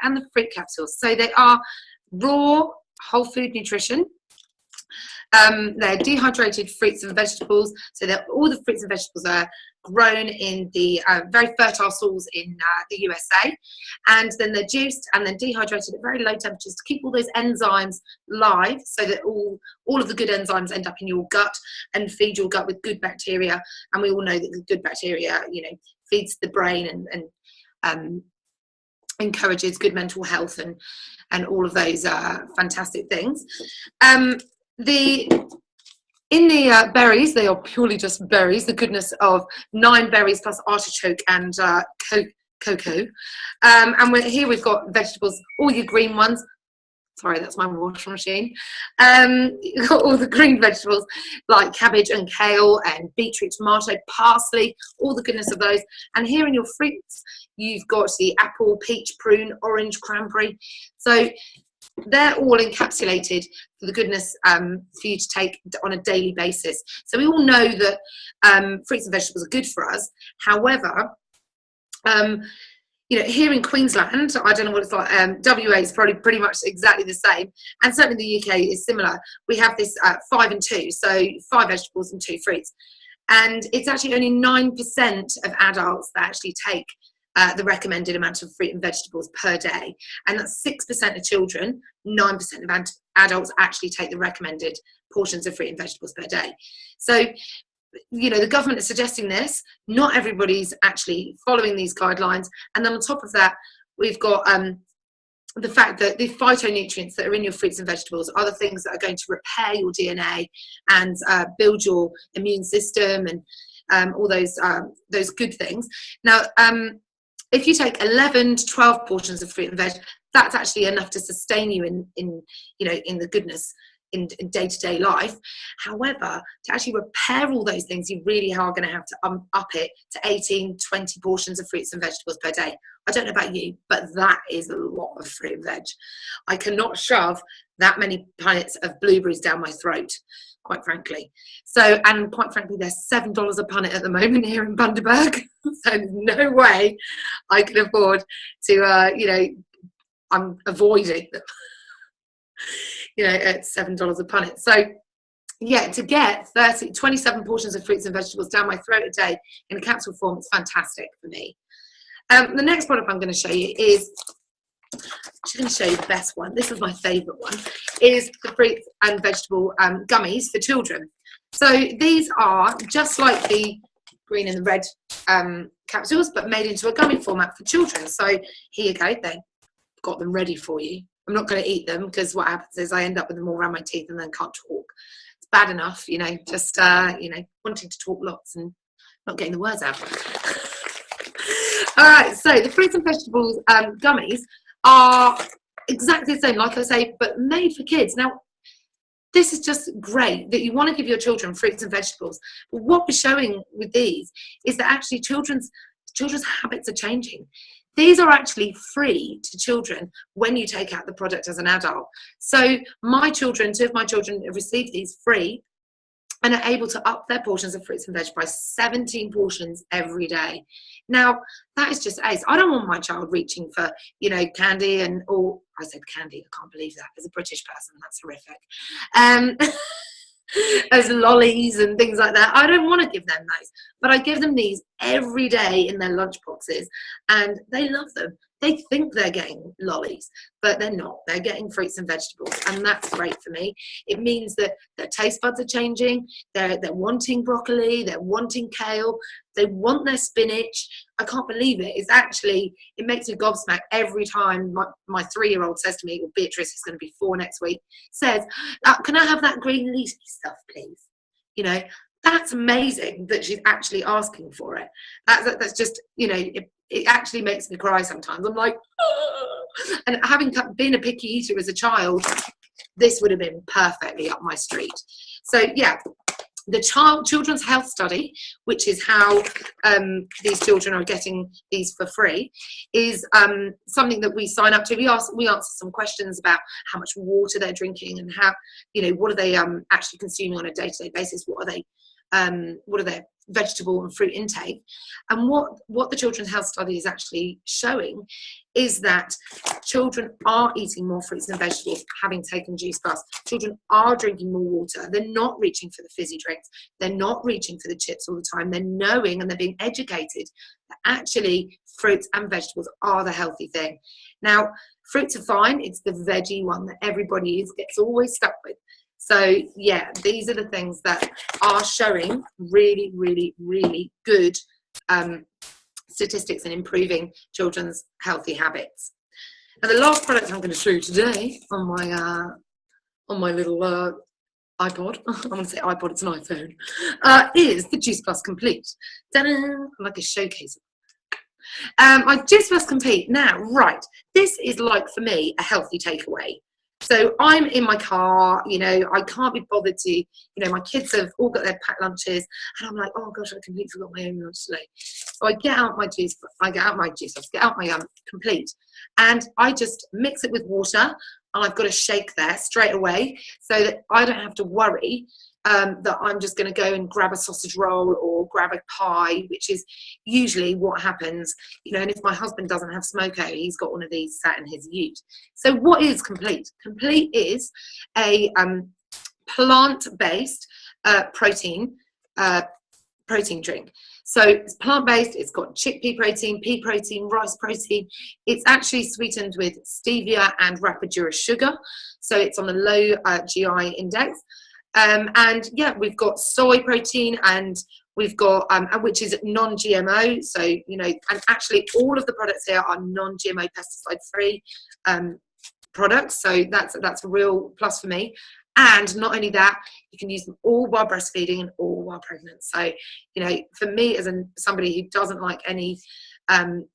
and the fruit capsules. So they are raw whole food nutrition. They're dehydrated fruits and vegetables, so that all the fruits and vegetables are grown in the very fertile soils in the USA, and then they're juiced and then dehydrated at very low temperatures to keep all those enzymes live, so that all of the good enzymes end up in your gut and feed your gut with good bacteria. And we all know that the good bacteria, you know, feeds the brain and encourages good mental health and all of those fantastic things. In the berries, they are purely just berries, the goodness of 9 berries plus artichoke and cocoa. And we've got vegetables, all your green ones. Sorry, that's my washing machine. You've got all the green vegetables like cabbage and kale and beetroot, tomato, parsley, all the goodness of those. And here in your fruits, you've got the apple, peach, prune, orange, cranberry. So they're all encapsulated for the goodness for you to take on a daily basis. So we all know that fruits and vegetables are good for us. However, you know, here in Queensland, I don't know what it's like, WA is probably pretty much exactly the same, and certainly the UK is similar. We have this 5 and 2, so 5 vegetables and 2 fruits, and it's actually only 9% of adults that actually take the recommended amount of fruit and vegetables per day, and that's 6% of children. 9% of adults actually take the recommended portions of fruit and vegetables per day. So, you know, the government is suggesting this. Not everybody's actually following these guidelines. And then on top of that, we've got the fact that the phytonutrients that are in your fruits and vegetables are the things that are going to repair your DNA and build your immune system and all those good things. Now, if you take 11 to 12 portions of fruit and veg, that's actually enough to sustain you in the goodness in day-to-day life. However, to actually repair all those things, you really are going to have to up it to 18, 20 portions of fruits and vegetables per day. I don't know about you, but that is a lot of fruit and veg. I cannot shove that many punnets of blueberries down my throat, quite frankly. So, and quite frankly, they're $7 a punnet at the moment here in Bundaberg. So there's no way I can afford to, I'm avoiding them. At $7 a punnet. So yeah, to get 27 portions of fruits and vegetables down my throat a day in a capsule form, it's fantastic for me. The next product I'm going to show you is, I'm going to show you the best one. This is my favorite one, is the fruit and vegetable gummies for children. So these are just like the green and the red capsules, but made into a gummy format for children. So here you go, they've got them ready for you. I'm not going to eat them because what happens is I end up with them all around my teeth and then can't talk. It's bad enough, just, wanting to talk lots and not getting the words out. All right, so the fruits and vegetables gummies are exactly the same, like I say, but made for kids. Now, this is just great that you want to give your children fruits and vegetables. But what we're showing with these is that actually children's habits are changing. These are actually free to children when you take out the product as an adult. So my children, 2 of my children have received these free and are able to up their portions of fruits and veg by 17 portions every day. Now, that is just ace. I don't want my child reaching for, candy I said candy, I can't believe that. As a British person, that's horrific. As lollies and things like that. I don't want to give them those, but I give them these every day in their lunch boxes, and they love them. They think they're getting lollies, but they're not. They're getting fruits and vegetables, and that's great for me. It means that their taste buds are changing. They're wanting broccoli. They're wanting kale. They want their spinach. I can't believe it. It makes me gobsmacked every time my 3-year-old says to me, well, Beatrice is going to be 4 next week, says, can I have that green leafy stuff, please? That's amazing that she's actually asking for it. That's just, it actually makes me cry sometimes. I'm like, oh. And having been a picky eater as a child, this would have been perfectly up my street. So yeah, the Children's Health Study, which is how these children are getting these for free, is something that we sign up to. We answer some questions about how much water they're drinking and how, what are they actually consuming on a day-to-day basis? What are they what are their vegetable and fruit intake. And what the Children's Health Study is actually showing is that children are eating more fruits and vegetables having taken Juiceplus. Children are drinking more water. They're not reaching for the fizzy drinks. They're not reaching for the chips all the time. They're knowing and they're being educated that actually fruits and vegetables are the healthy thing. Now, fruits are fine. It's the veggie one that everybody gets always stuck with. So yeah, these are the things that are showing really, really, really good statistics in improving children's healthy habits. And the last product I'm going to show you today on my little iPod, I'm going to say iPod, it's an iPhone, is the Juiceplus Complete. Ta-da! Like a showcase. My Juiceplus Complete. Now, right, this is like for me a healthy takeaway. So I'm in my car, you know, I can't be bothered to, you know, my kids have all got their packed lunches, and I'm like, oh gosh, I completely forgot my own lunch today. So I get out my juice, I get out my Complete, and I just mix it with water, and I've got a shake there straight away, so that I don't have to worry that I'm just going to go and grab a sausage roll or grab a pie, which is usually what happens, you know. And if my husband doesn't have smoko, he's got one of these sat in his ute. So what is Complete? Complete is a plant-based protein drink. So it's plant-based, it's got chickpea protein, pea protein, rice protein. It's actually sweetened with stevia and rapadura sugar, so it's on a low GI index. And yeah, we've got soy protein, and we've got which is non-GMO. So, you know, and actually all of the products here are non-GMO, pesticide-free products. So that's a real plus for me. And not only that, you can use them all while breastfeeding and all while pregnant. So, you know, for me as somebody who doesn't like any,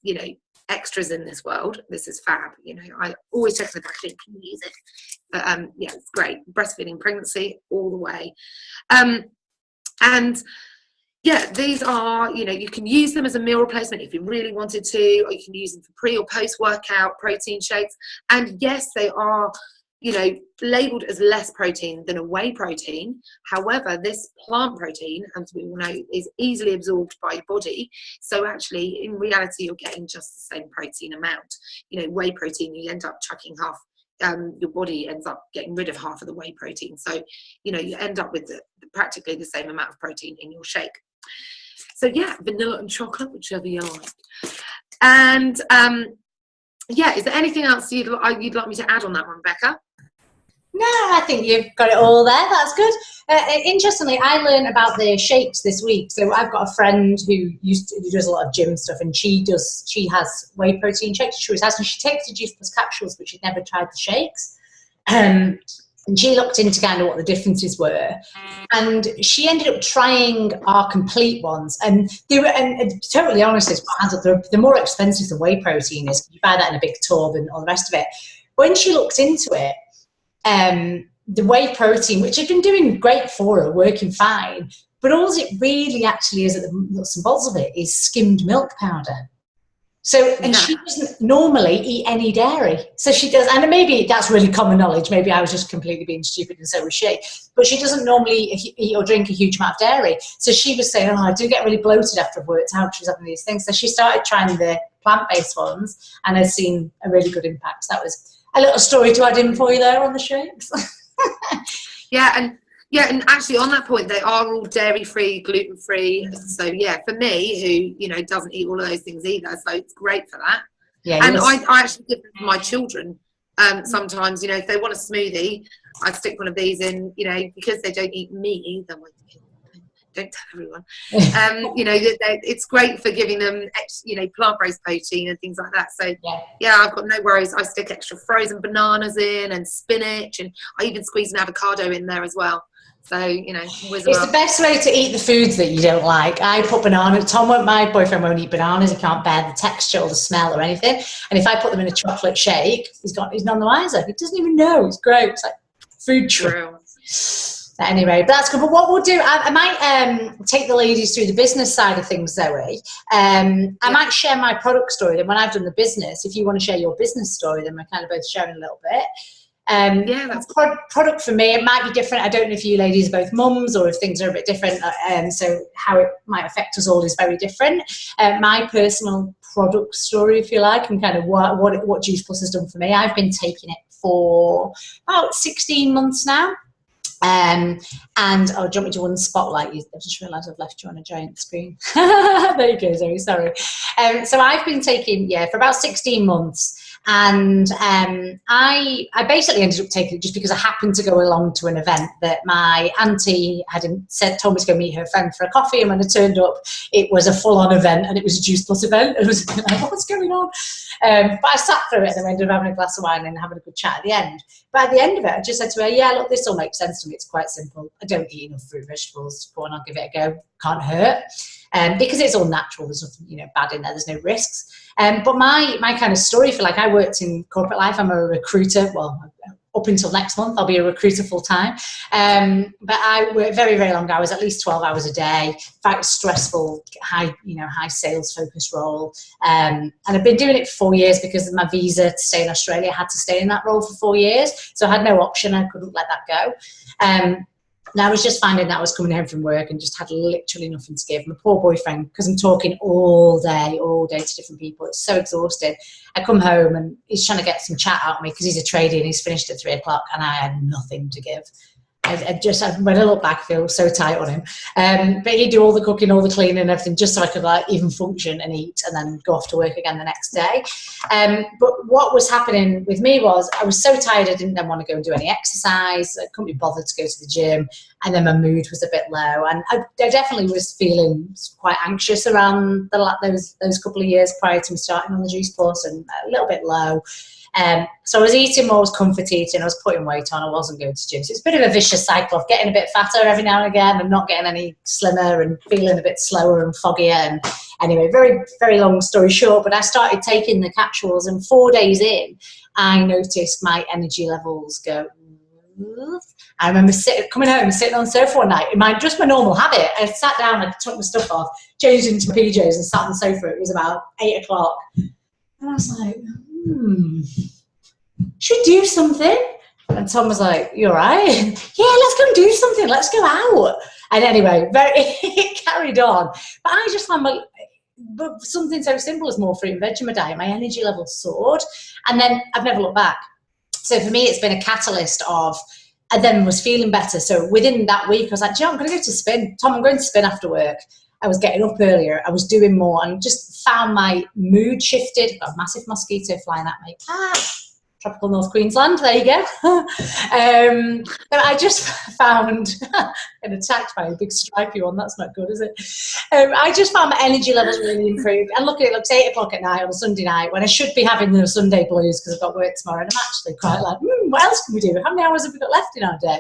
you know, extras in this world, this is fab. You know, I always check the packaging, can you use it? But yeah, it's great. Breastfeeding, pregnancy, all the way. And yeah, these are, you know, you can use them as a meal replacement if you really wanted to, or you can use them for pre or post workout protein shakes. And yes, they are, you know, labeled as less protein than a whey protein. However, this plant protein, as we all know, is easily absorbed by your body. So actually, in reality, you're getting just the same protein amount. You know, whey protein, you end up chucking half. Your body ends up getting rid of half of the whey protein. So, you know, you end up with practically the same amount of protein in your shake. So yeah, vanilla and chocolate, whichever you like. And yeah, is there anything else you'd like me to add on that one, Becca? No, I think you've got it all there. That's good. Interestingly, I learned about the shakes this week. So I've got a friend who does a lot of gym stuff, and she has whey protein shakes. She takes the Juiceplus capsules, but she'd never tried the shakes. And she looked into kind of what the differences were, and she ended up trying our Complete ones. And they were, and totally honest, they're more expensive than whey protein is. You buy that in a big tub and all the rest of it. When she looked into it, the whey protein, which had been doing great for her, working fine, but all it really actually is at the nuts and bolts of it is skimmed milk powder. So, and she doesn't normally eat any dairy. So she does, and maybe that's really common knowledge. Maybe I was just completely being stupid, and so was she. But she doesn't normally eat or drink a huge amount of dairy. So she was saying, oh, I do get really bloated after I've worked out. She's having these things. So she started trying the plant-based ones and has seen a really good impact. So that was a little story to add in for you there on the shakes. Yeah, and actually on that point, they are all dairy-free, gluten-free. So yeah, for me, who, you know, doesn't eat all of those things either, so it's great for that. Yeah, and I actually give them to my children sometimes. You know, if they want a smoothie, I stick one of these in. You know, because they don't eat meat either. Don't tell everyone. You know, it's great for giving them, you know, plant-based protein and things like that. So yeah, I've got no worries. I stick extra frozen bananas in and spinach, and I even squeeze an avocado in there as well. So, you know, it's the best way to eat the foods that you don't like. I put bananas. My boyfriend won't eat bananas. He can't bear the texture or the smell or anything. And if I put them in a chocolate shake, he's none the wiser. He doesn't even know. It's great. It's like food true. Anyway, but that's good. But what we'll do, I might take the ladies through the business side of things, Zoe. I might share my product story. Then when I've done the business, if you want to share your business story, then we're kind of both sharing a little bit. Yeah, that's product for me, it might be different. I don't know if you ladies are both mums or if things are a bit different. So how it might affect us all is very different. My personal product story, if you like, and kind of what Juiceplus has done for me. I've been taking it for about 16 months now. And do you want me to unspotlight you? I've just realised I've left you on a giant screen. There you go, Zoe, sorry. So I've been taking, for about 16 months. And I basically ended up taking it just because I happened to go along to an event that my auntie told me to go meet her friend for a coffee. And when I turned up, it was a full-on event, and it was a Juiceplus event. It was like, what's going on? But I sat through it, and I ended up having a glass of wine and having a good chat at the end. But at the end of it, I just said to her, yeah, look, this all makes sense to me. It's quite simple. I don't eat enough fruit and vegetables. Go on, I'll give it a go. Can't hurt. Because it's all natural. There's nothing bad in there. There's no risks. But my kind of story, for I worked in corporate life. I'm a recruiter. Well, up until next month, I'll be a recruiter full time. But I work very, very long hours, at least 12 hours a day. Quite stressful, high sales focused role. And I've been doing it for 4 years because of my visa to stay in Australia. I had to stay in that role for 4 years. So I had no option. I couldn't let that go. And I was just finding that I was coming home from work and just had literally nothing to give. My poor boyfriend, because I'm talking all day to different people. It's so exhausted. I come home and he's trying to get some chat out of me because he's a tradie and he's finished at 3 o'clock and I had nothing to give. When I look back, I feel so tight on him. But he'd do all the cooking, all the cleaning and everything just so I could even function and eat and then go off to work again the next day. But what was happening with me was I was so tired I didn't then want to go and do any exercise. I couldn't be bothered to go to the gym. And then my mood was a bit low. And I definitely was feeling quite anxious around those couple of years prior to me starting on the Juiceplus and a little bit low. So I was eating more, I was comfort eating, I was putting weight on, I wasn't going to gym. So it's a bit of a vicious cycle of getting a bit fatter every now and again and not getting any slimmer and feeling a bit slower and foggier. And anyway, very, very long story short, but I started taking the capsules and 4 days in, I noticed my energy levels go. I remember coming home, sitting on the sofa one night, just my normal habit. I sat down, I took my stuff off, changed into my PJs and sat on the sofa. It was about 8 o'clock. And I was like, should do something. And Tom was like, you all right? Yeah, let's go and do something. Let's go out. And anyway, it carried on. But I just found something so simple as more fruit and veg in my diet. My energy level soared. And then I've never looked back. So for me, it's been a catalyst I then was feeling better. So within that week, I was like, I'm going to go to spin. Tom, I'm going to spin after work. I was getting up earlier. I was doing more and just found my mood shifted. Got a massive mosquito flying at me. Tropical North Queensland. There you go. But I just found, getting attacked by a big stripy one. That's not good, is it? I just found my energy levels really improved. And look, it looks 8 o'clock at night on a Sunday night when I should be having the Sunday blues because I've got work tomorrow. And I'm actually quite like, what else can we do? How many hours have we got left in our day?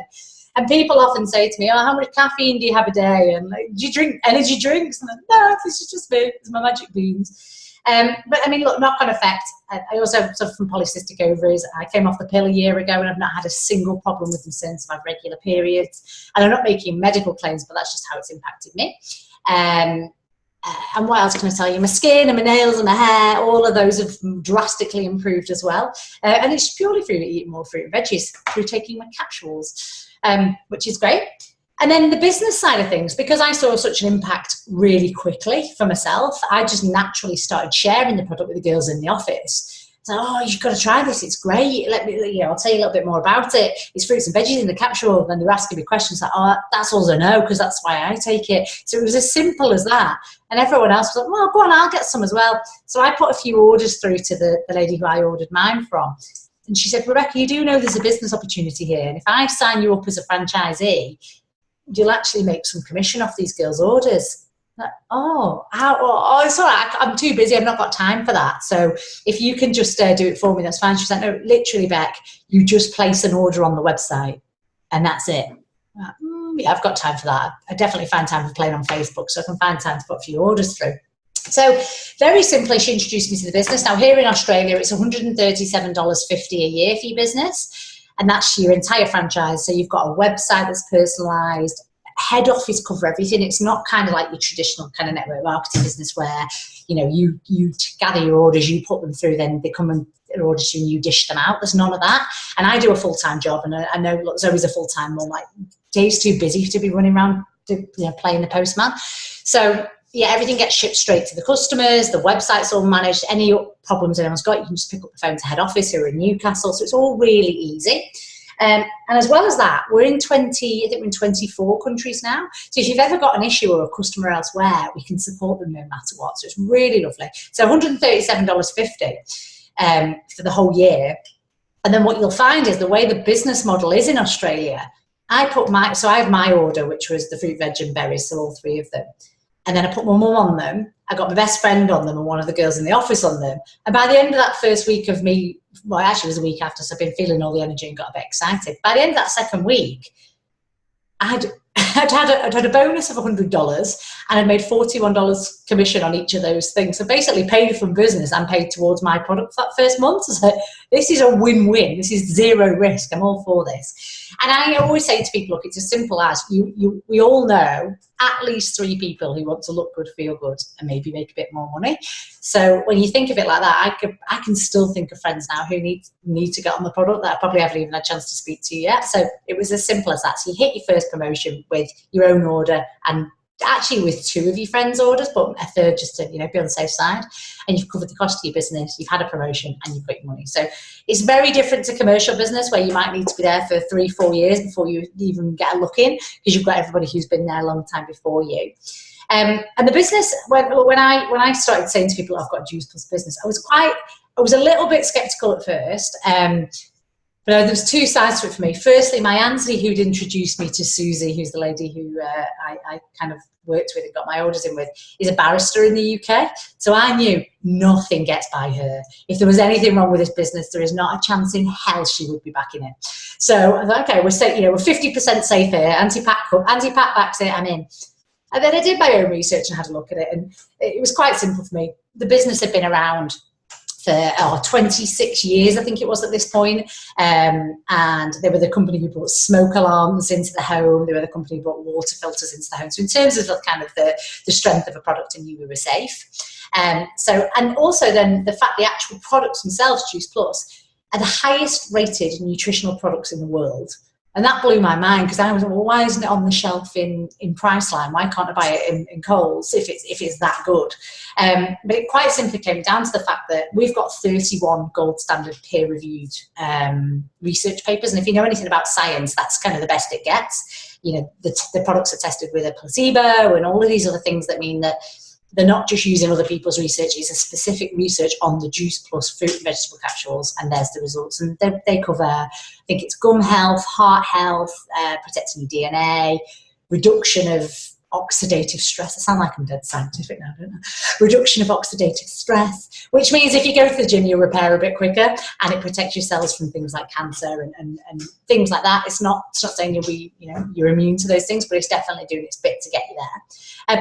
And people often say to me, how much caffeine do you have a day? And do you drink energy drinks? And I'm like, no, this is just me. It's my magic beans. But I mean, look, knock-on effect. I also suffer from polycystic ovaries. I came off the pill a year ago and I've not had a single problem with them since. I've regular periods. And I'm not making medical claims, but that's just how it's impacted me. And what else can I tell you? My skin and my nails and my hair, all of those have drastically improved as well. And it's purely through eating more fruit and veggies, through taking my capsules, which is great. And then the business side of things, because I saw such an impact really quickly for myself, I just naturally started sharing the product with the girls in the office. So, you've got to try this. It's great. I'll tell you a little bit more about it. It's fruits and veggies in the capsule. And then they're asking me questions like, that's all I know because that's why I take it. So it was as simple as that. And everyone else was like, well, go on, I'll get some as well. So I put a few orders through to the lady who I ordered mine from. And she said, Rebecca, you do know there's a business opportunity here. And if I sign you up as a franchisee, you'll actually make some commission off these girls' orders. Like, it's all right. I'm too busy. I've not got time for that. So if you can just do it for me, that's fine. She said, no, literally, Bec, you just place an order on the website and that's it. Like, yeah, I've got time for that. I definitely find time for playing on Facebook, so I can find time to put a few orders through. So very simply, she introduced me to the business. Now here in Australia, it's $137.50 a year for your business. And that's your entire franchise. So you've got a website that's personalised, head office cover everything. It's not kind of like your traditional kind of network marketing business where you know, you gather your orders, you put them through, then they come and orders you and you dish them out. There's none of that. And I do a full-time job, and I know look, Zoe's a full-time mum. Like, Dave's too busy to be running around playing the postman. So yeah, everything gets shipped straight to the customers. The website's all managed. Any problems anyone's got, you can just pick up the phone to head office who are in Newcastle. So it's all really easy. And as well as that, we're in 24 countries now. So if you've ever got an issue or a customer elsewhere, we can support them no matter what. So it's really lovely. So $137.50 for the whole year. And then what you'll find is the way the business model is in Australia, I have my order, which was the fruit, veg and berries, so all three of them. And then I put my mum on them. I got my best friend on them and one of the girls in the office on them. And by the end of that first week of me, well, actually it was a week after, so I've been feeling all the energy and got a bit excited. By the end of that second week, I'd had a bonus of $100 and I'd made $41 commission on each of those things. So basically paid from business and paid towards my product for that first month. So this is a win-win. This is zero risk. I'm all for this. And I always say to people, look, it's as simple as we all know at least 3 people who want to look good, feel good, and maybe make a bit more money. So when you think of it like that, I can still think of friends now who need to get on the product that I probably haven't even had a chance to speak to yet. So it was as simple as that. So you hit your first promotion with your own order, and actually with 2 of your friends' orders, but a third just to be on the safe side, and you've covered the cost of your business, you've had a promotion, and you've got your money. So it's very different to commercial business where you might need to be there for 3-4 years before you even get a look in, because you've got everybody who's been there a long time before you. And the business, when I started saying to people, I've got a Juiceplus business, I was a little bit skeptical at first. But there was 2 sides to it for me. Firstly, my auntie who'd introduced me to Susie, who's the lady who I kind of worked with and got my orders in with, is a barrister in the UK. So I knew nothing gets by her. If there was anything wrong with this business, there is not a chance in hell she would be backing it. So I thought, okay, we're 50% safe here. Auntie Pat backs it, I'm in. And then I did my own research and had a look at it, and it was quite simple for me. The business had been around for 26 years, I think it was at this point. And they were the company who brought smoke alarms into the home. They were the company who brought water filters into the home. So in terms of kind of the strength of a product, I knew we were safe. And also then the fact the actual products themselves, Juiceplus, are the highest rated nutritional products in the world. And that blew my mind, because I was like, well, why isn't it on the shelf in Priceline? Why can't I buy it in Coles if it's that good? But it quite simply came down to the fact that we've got 31 gold standard peer-reviewed research papers. And if you know anything about science, that's kind of the best it gets. The products are tested with a placebo and all of these other things that mean that they're not just using other people's research, it's a specific research on the Juiceplus fruit and vegetable capsules, and there's the results. And they cover, I think it's gum health, heart health, protecting your DNA, reduction of oxidative stress. I sound like I'm dead scientific now, don't I? Reduction of oxidative stress, which means if you go to the gym, you'll repair a bit quicker, and it protects your cells from things like cancer and things like that. It's not saying you're immune to those things, but it's definitely doing its bit to get you there.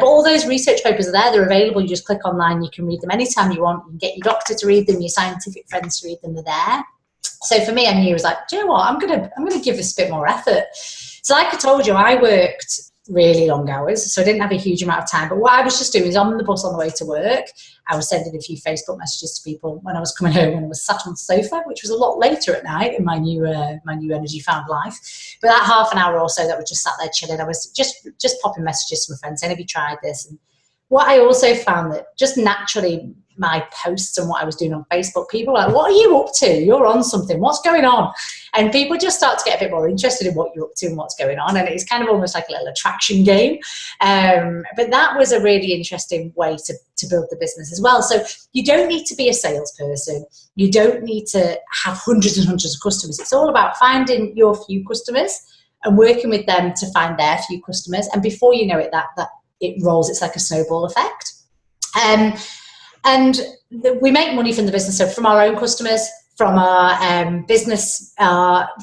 But all those research papers are there. They're available. You just click online. You can read them anytime you want. You can get your doctor to read them, your scientific friends to read them. They're there. So for me, I knew, I was like, do you know what? I'm gonna give this a bit more effort. So like I told you, I worked really long hours, so I didn't have a huge amount of time. But what I was just doing is on the bus on the way to work, I was sending a few Facebook messages to people when I was coming home, when I was sat on the sofa, which was a lot later at night in my new energy found life. But that half an hour or so that was just sat there chilling, I was just popping messages to my friends saying, have you tried this? And what I also found that just naturally my posts and what I was doing on Facebook, people were like, what are you up to? You're on something. What's going on? And people just start to get a bit more interested in what you're up to and what's going on. And it's kind of almost like a little attraction game. But that was a really interesting way to build the business as well. So you don't need to be a salesperson. You don't need to have hundreds and hundreds of customers. It's all about finding your few customers and working with them to find their few customers. And before you know it, that it rolls. It's like a snowball effect. And we make money from the business, so from our own customers, from our business,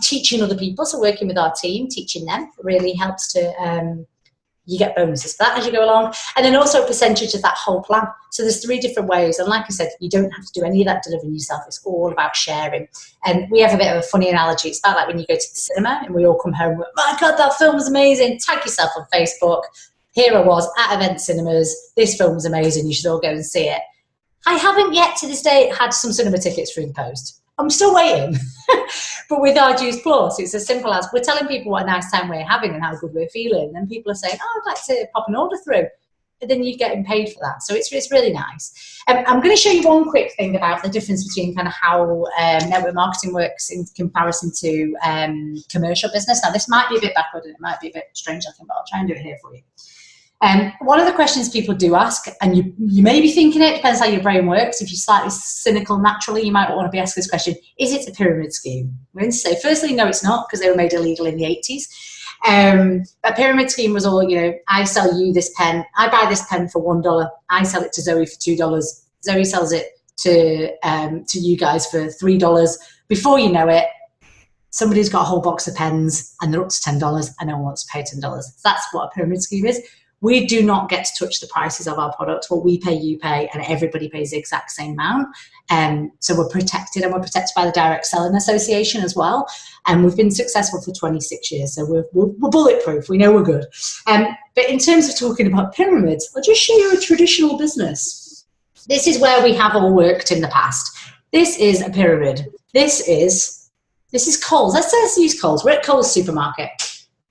teaching other people, so working with our team, teaching them really helps to, you get bonuses for that as you go along, and then also a percentage of that whole plan. So there's 3 different ways, and like I said, you don't have to do any of that delivering yourself. It's all about sharing. And we have a bit of a funny analogy. It's about like when you go to the cinema and we all come home, my God, that film was amazing. Tag yourself on Facebook. Here I was at Event Cinemas. This film was amazing. You should all go and see it. I haven't yet to this day had some cinema tickets through the post. I'm still waiting. But with our Juiceplus, it's as simple as we're telling people what a nice time we're having and how good we're feeling. And people are saying, oh, I'd like to pop an order through. And then you're getting paid for that. So it's really nice. I'm going to show you one quick thing about the difference between kind of how network marketing works in comparison to commercial business. Now, this might be a bit backward and it might be a bit strange looking, but I'll try and do it here for you. One of the questions people do ask, and you may be thinking it, depends how your brain works. If you're slightly cynical naturally, you might want to be asking this question, is it a pyramid scheme? I'm going to say, firstly, no, it's not, because they were made illegal in the 80s. A pyramid scheme was all, I sell you this pen, I buy this pen for $1, I sell it to Zoe for $2, Zoe sells it to you guys for $3. Before you know it, somebody's got a whole box of pens and they're up to $10 and no one wants to pay $10. That's what a pyramid scheme is. We do not get to touch the prices of our products. What we pay, you pay, and everybody pays the exact same amount. So we're protected, and we're protected by the Direct Selling Association as well. And we've been successful for 26 years, so we're bulletproof. We know we're good. But in terms of talking about pyramids, I'll just show you a traditional business. This is where we have all worked in the past. This is a pyramid. This is Coles. Let's use Coles. We're at Coles supermarket.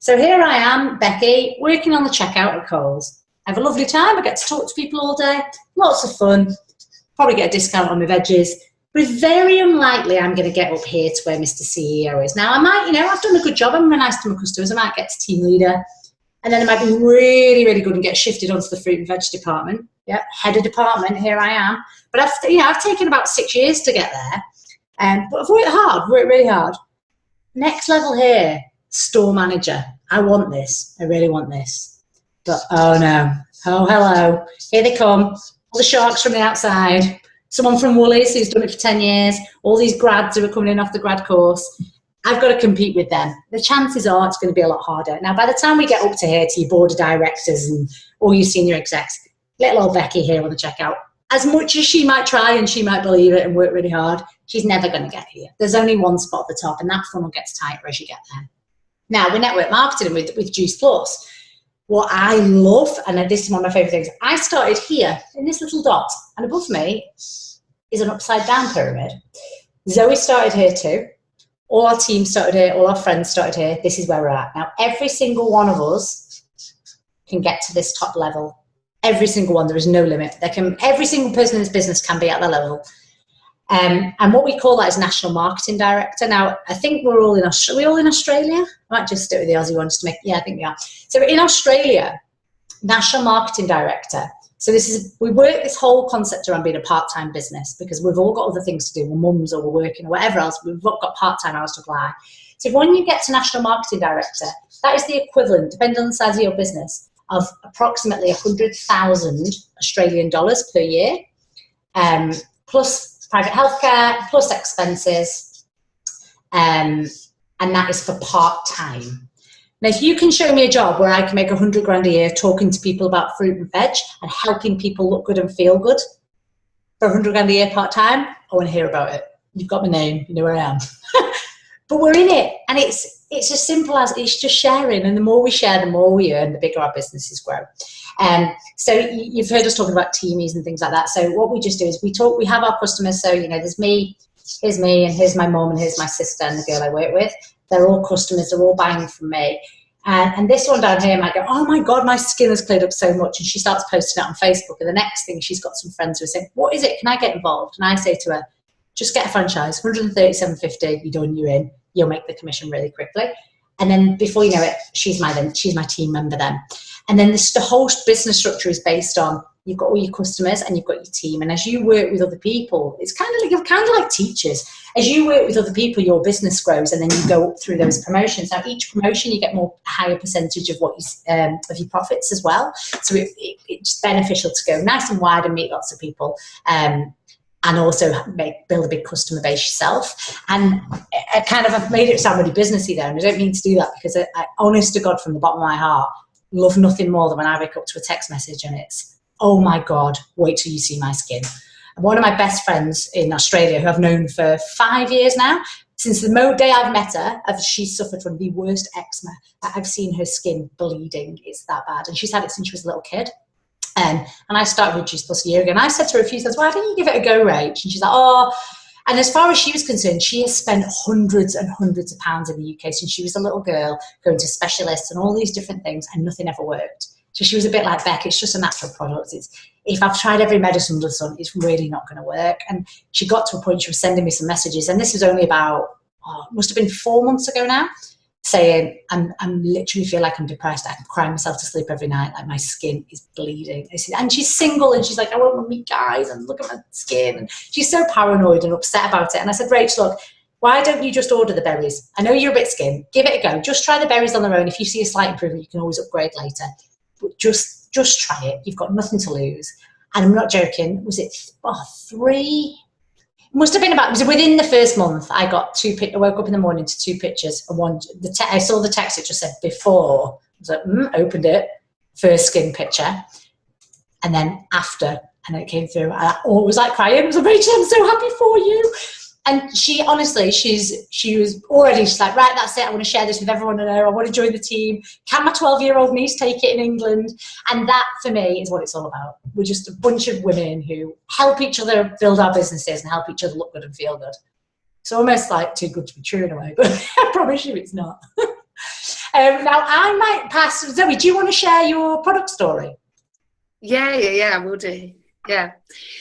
So here I am, Becky, working on the checkout at Coles. I have a lovely time. I get to talk to people all day. Lots of fun. Probably get a discount on my veggies. But very unlikely I'm going to get up here to where Mr. CEO is. Now, I might, I've done a good job. I'm nice to my customers. I might get to team leader. And then I might be really, really good and get shifted onto the fruit and veg department. Yeah, head of department, here I am. But I've taken about 6 years to get there. But I've worked really hard. Next level here, store manager. I want this. I really want this. But oh no. Oh, hello. Here they come. All the sharks from the outside. Someone from Woolies who's done it for 10 years. All these grads who are coming in off the grad course. I've got to compete with them. The chances are it's going to be a lot harder. Now, by the time we get up to here to your board of directors and all your senior execs, little old Becky here on the checkout, as much as she might try and she might believe it and work really hard, she's never going to get here. There's only one spot at the top, and that funnel gets tighter as you get there. Now, with network marketing with Juiceplus, what I love, and this is one of my favourite things, I started here in this little dot, and above me is an upside down pyramid. Zoe started here too. All our team started here, all our friends started here. This is where we're at. Now, every single one of us can get to this top level. Every single one, there is no limit. Every single person in this business can be at the level. And what we call that is National Marketing Director. Now, I think we're all in Australia. Are we all in Australia? I might just stick with the Aussie one just to make, yeah, I think we are. So in Australia, National Marketing Director. So we work this whole concept around being a part-time business because we've all got other things to do. We're mums or we're working or whatever else. We've got part-time hours to apply. So when you get to National Marketing Director, that is the equivalent, depending on the size of your business, of approximately 100,000 Australian dollars per year, plus private healthcare, plus expenses, and that is for part-time. Now, if you can show me a job where I can make 100 grand a year talking to people about fruit and veg and helping people look good and feel good for 100 grand a year part-time, I want to hear about it. You've got my name, you know where I am. But we're in it, and it's as simple as it's just sharing, and the more we share, the more we earn, the bigger our businesses grow. So you've heard us talking about teamies and things like that. So what we just do is we have our customers. So, there's me, and here's my mom, and here's my sister and the girl I work with. They're all customers, they're all buying from me. And this one down here might go, oh my God, my skin has cleared up so much. And she starts posting it on Facebook. And the next thing, she's got some friends who are saying, what is it? Can I get involved? And I say to her, just get a franchise, $137.50, you're done, you're in. You'll make the commission really quickly. And then before you know it, she's my team member then. And then the whole business structure is based on you've got all your customers and you've got your team. And as you work with other people, it's you're kind of like teachers. As you work with other people, your business grows, and then you go up through those promotions. Now, each promotion, you get a higher percentage of what of your profits as well. So it's beneficial to go nice and wide and meet lots of people. And also build a big customer base yourself. And I've made it sound really businessy there, and I don't mean to do that because I honest to God, from the bottom of my heart, love nothing more than when I wake up to a text message and it's, oh my God, wait till you see my skin. And one of my best friends in Australia, who I've known for 5 years now, since the day I've met her, she's suffered from the worst eczema. I've seen her skin bleeding. It's that bad. And she's had it since she was a little kid. And I started with Juiceplus a year ago. And I said to her a few times, why don't you give it a go, Rach? And she's like, oh. And as far as she was concerned, she has spent hundreds and hundreds of pounds in the UK since she was a little girl, going to specialists and all these different things, and nothing ever worked. So she was a bit like, Bec, it's just a natural product. If I've tried every medicine under the sun, it's really not going to work. And she got to a point, she was sending me some messages, and this was only about, must have been 4 months ago now, saying, I'm literally feel like I'm depressed. I'm crying myself to sleep every night. Like my skin is bleeding. And she's single, and she's like, I won't meet guys, and look at my skin. And she's so paranoid and upset about it. And I said, Rach, look, why don't you just order the berries? I know you're a bit skinned. Give it a go. Just try the berries on their own. If you see a slight improvement, you can always upgrade later. But just try it. You've got nothing to lose. And I'm not joking. Was it 3? Must have been about, it was within the first month, I got 2 pictures. I woke up in the morning to 2 pictures. And one, I saw the text, it just said before. I was like, opened it, first skin picture. And then after, and it came through. I was like crying. I was like, Rachel, I'm so happy for you. And she, honestly, she was already, she's like, right, that's it. I want to share this with everyone I know. I want to join the team. Can my 12-year-old niece take it in England? And that, for me, is what it's all about. We're just a bunch of women who help each other build our businesses and help each other look good and feel good. It's almost like too good to be true in a way, but I promise you it's not. Now, I might pass. Zoe, do you want to share your product story? Yeah, I will do. Yeah.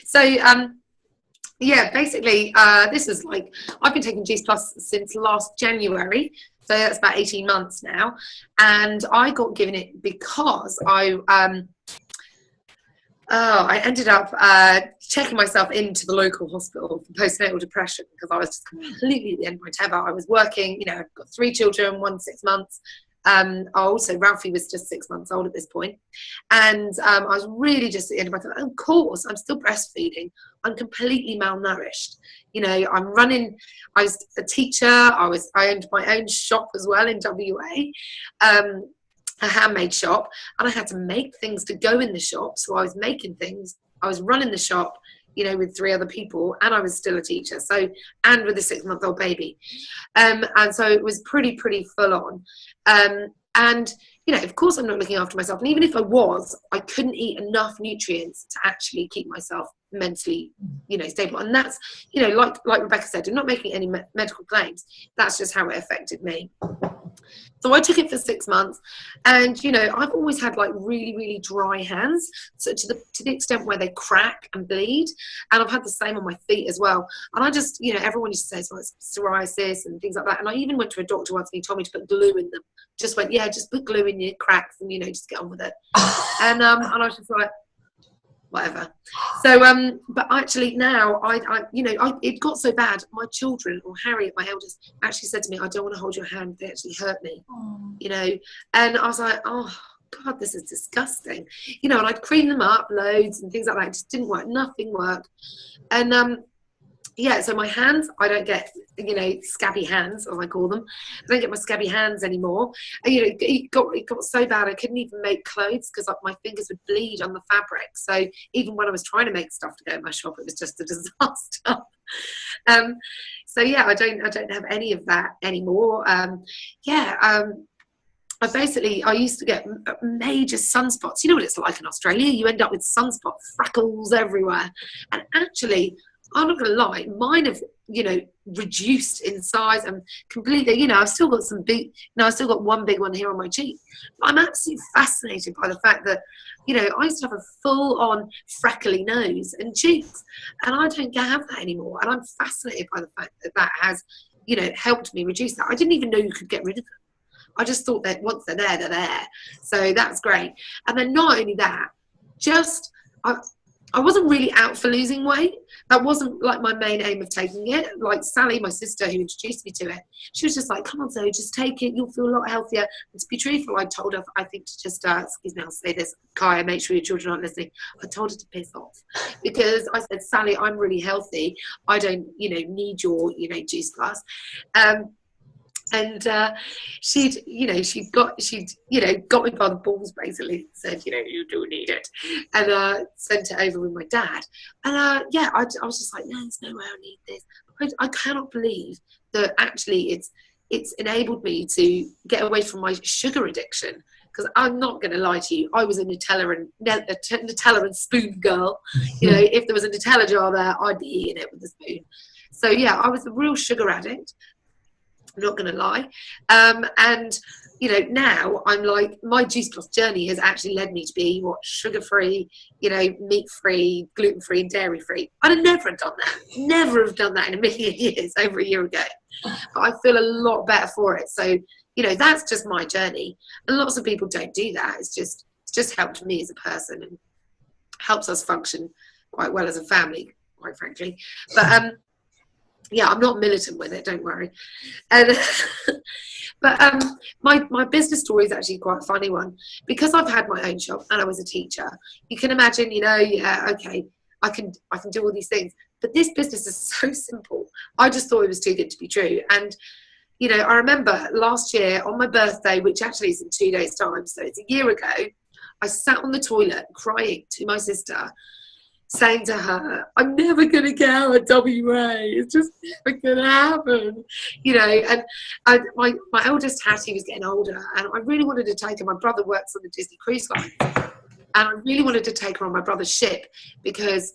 So, yeah, basically, this is like, I've been taking Juiceplus since last January, so that's about 18 months now, and I got given it because I ended up checking myself into the local hospital for postnatal depression because I was just completely at the end of my tether. I was working, you know, I've got 3 children, 1 6 months. Also, Ralphie was just 6 months old at this point, and I was really just at the end of my tether. Of course, I'm still breastfeeding. I'm completely malnourished. You know, I'm running. I was a teacher. I owned my own shop as well in WA. A handmade shop, and I had to make things to go in the shop. So I was making things, I was running the shop, you know, with 3 other people, and I was still a teacher, so, and with a 6-month-old baby, and so it was pretty full on, and you know, of course I'm not looking after myself, and even if I was, I couldn't eat enough nutrients to actually keep myself mentally, you know, stable. And that's, you know, like Rebecca said, I'm not making any medical claims, that's just how it affected me. So I took it for 6 months, and you know, I've always had like really dry hands, so to the extent where they crack and bleed, and I've had the same on my feet as well. And I just, you know, everyone used to say well, it's psoriasis and things like that, and I even went to a doctor once and he told me to put glue in them. Just went, yeah, just put glue in your cracks and, you know, just get on with it. And I was just like, whatever. So but actually now I you know, it got so bad, my children, or Harriet, my eldest, actually said to me, I don't want to hold your hand, they actually hurt me. You know, and I was like, oh God, this is disgusting, you know. And I'd cream them up loads and things like that. It just didn't work, nothing worked. And yeah, so my hands, I don't get, you know, scabby hands, as I call them. I don't get my scabby hands anymore. And, you know, it got so bad I couldn't even make clothes because my fingers would bleed on the fabric. So even when I was trying to make stuff to go in my shop, it was just a disaster. So yeah, I don't have any of that anymore. I used to get major sunspots. You know what it's like in Australia? You end up with sunspot freckles everywhere. And actually, I'm not going to lie, mine have, you know, reduced in size and completely, you know, I've still got I've still got one big one here on my cheek. But I'm absolutely fascinated by the fact that, you know, I used to have a full-on freckly nose and cheeks, and I don't have that anymore. And I'm fascinated by the fact that that has, you know, helped me reduce that. I didn't even know you could get rid of them. I just thought that once they're there, they're there. So that's great. And then not only that, just, I wasn't really out for losing weight. That wasn't like my main aim of taking it. Like Sally, my sister, who introduced me to it, she was just like, come on, Zoe, just take it. You'll feel a lot healthier. And to be truthful, I told her, I think to just, excuse me, I'll say this, Kaya, make sure your children aren't listening. I told her to piss off because I said, Sally, I'm really healthy. I don't, you know, need your, you know, Juiceplus. And she'd got me by the balls, basically, said, you know, you do need it, and sent it over with my dad. And I was just like, no, there's no way I need this. I cannot believe that actually it's enabled me to get away from my sugar addiction. because I'm not going to lie to you, I was a Nutella and spoon girl. You know, if there was a Nutella jar there, I'd be eating it with a spoon. So yeah, I was a real sugar addict. I'm not going to lie. And you know, now I'm like, my Juiceplus journey has actually led me to be sugar-free, you know, meat-free, gluten-free, and dairy-free. I'd have never have done that. Never have done that in a million years over a year ago. But I feel a lot better for it. So, you know, that's just my journey. And lots of people don't do that. It's just helped me as a person and helps us function quite well as a family, quite frankly. But yeah, I'm not militant with it, don't worry. And but my business story is actually quite a funny one, because I've had my own shop and I was a teacher. You can imagine, you know, yeah, okay, I can do all these things, but this business is so simple. I just thought it was too good to be true. And you know, I remember last year on my birthday, which actually is in 2 days' time, so it's a year ago, I sat on the toilet crying to my sister, saying to her, I'm never going to get out of WA. It's just never going to happen. You know, and my eldest Hattie was getting older, and I really wanted to take her. My brother works on the Disney Cruise Line, and I really wanted to take her on my brother's ship because,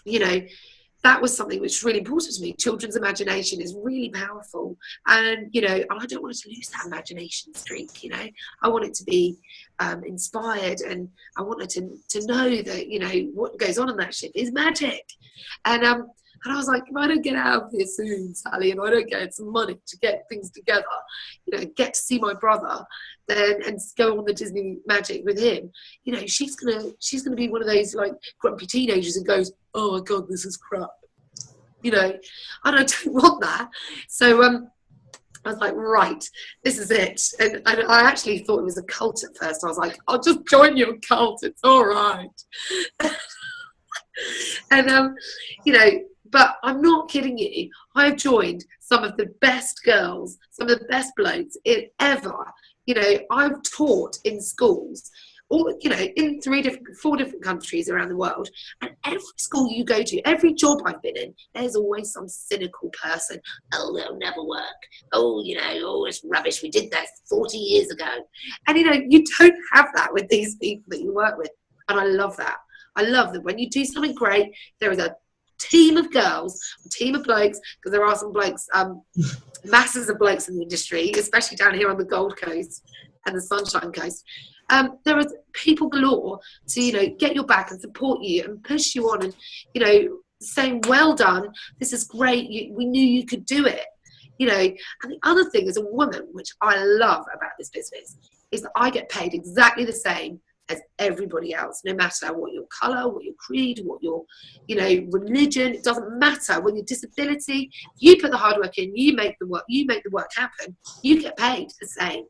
you know, that was something which was really important to me. Children's imagination is really powerful. And, you know, I don't want it to lose that imagination streak, you know. I want it to be inspired, and I wanted to know that, you know, what goes on that ship is magic. And I was like, if I don't get out of here soon, Sally, and I don't get some money to get things together, you know, get to see my brother, then and go on the Disney magic with him, you know, she's gonna be one of those like grumpy teenagers and goes, oh my God, this is crap, you know, and I don't want that. So I was like, right, this is it. And I actually thought it was a cult at first. I was like, I'll just join your cult, it's all right. And you know, but I'm not kidding you. I've joined some of the best girls, some of the best blokes ever. You know, I've taught in schools, all, you know, in 4 different countries around the world. And every school you go to, every job I've been in, there's always some cynical person. Oh, they'll never work. Oh, you know, oh, it's rubbish. We did that 40 years ago. And, you know, you don't have that with these people that you work with. And I love that. I love that when you do something great, there is a team of girls, a team of blokes, because there are some blokes, masses of blokes in the industry, especially down here on the Gold Coast and the Sunshine Coast. There are people galore to, you know, get your back and support you and push you on and, you know, saying, well done, this is great, we knew you could do it, you know. And the other thing as a woman, which I love about this business, is that I get paid exactly the same as everybody else, no matter what your colour, what your creed, what your, you know, religion. It doesn't matter. When your disability, you put the hard work in, you make the work happen, you get paid the same.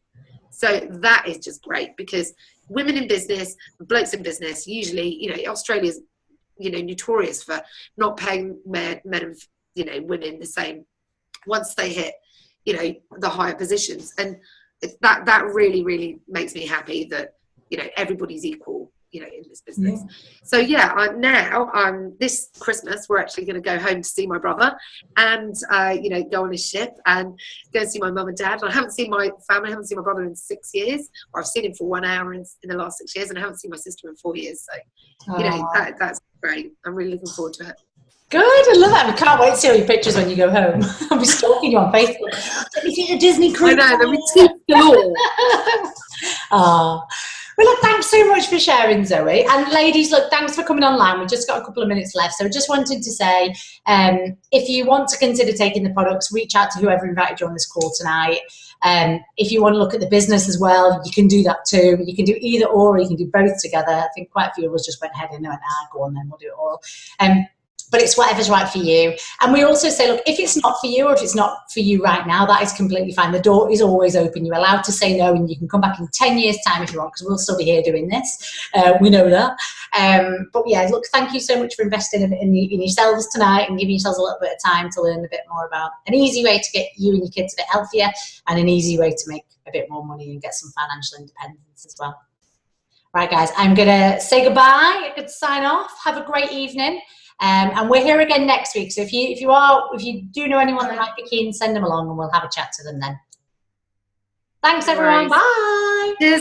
So that is just great, because women in business, blokes in business, usually, you know, Australia's, you know, notorious for not paying men and, you know, women the same once they hit, you know, the higher positions. And that really, really makes me happy that, you know, everybody's equal, you know, in this business. Yeah. So yeah, now this Christmas we're actually going to go home to see my brother and you know, go on his ship and go and see my mum and dad. And I haven't seen my family, I haven't seen my brother in 6 years, or I've seen him for 1 hour in the last 6 years, and I haven't seen my sister in 4 years. So you know, that's great. I'm really looking forward to it. Good, I love that. We can't wait to see all your pictures when you go home. I'll be stalking you on Facebook. Let me see the Disney cruise. I know, there'll be teeth galore. Well, look, thanks so much for sharing, Zoe. And ladies, look, thanks for coming online. We've just got a couple of minutes left. So I just wanted to say, if you want to consider taking the products, reach out to whoever invited you on this call tonight. If you want to look at the business as well, you can do that too. You can do either or you can do both together. I think quite a few of us just went ahead and went, go on then, we'll do it all. But it's whatever's right for you. And we also say, look, if it's not for you, or if it's not for you right now, that is completely fine. The door is always open. You're allowed to say no, and you can come back in 10 years' time if you want, because we'll still be here doing this. We know that. But yeah, look, thank you so much for investing in yourselves tonight and giving yourselves a little bit of time to learn a bit more about an easy way to get you and your kids a bit healthier, and an easy way to make a bit more money and get some financial independence as well. Right, guys, I'm going to say goodbye. Good to sign off. Have a great evening. And we're here again next week. So if you do know anyone that might be keen, send them along and we'll have a chat to them then. Thanks, everyone. Bye. Cheers.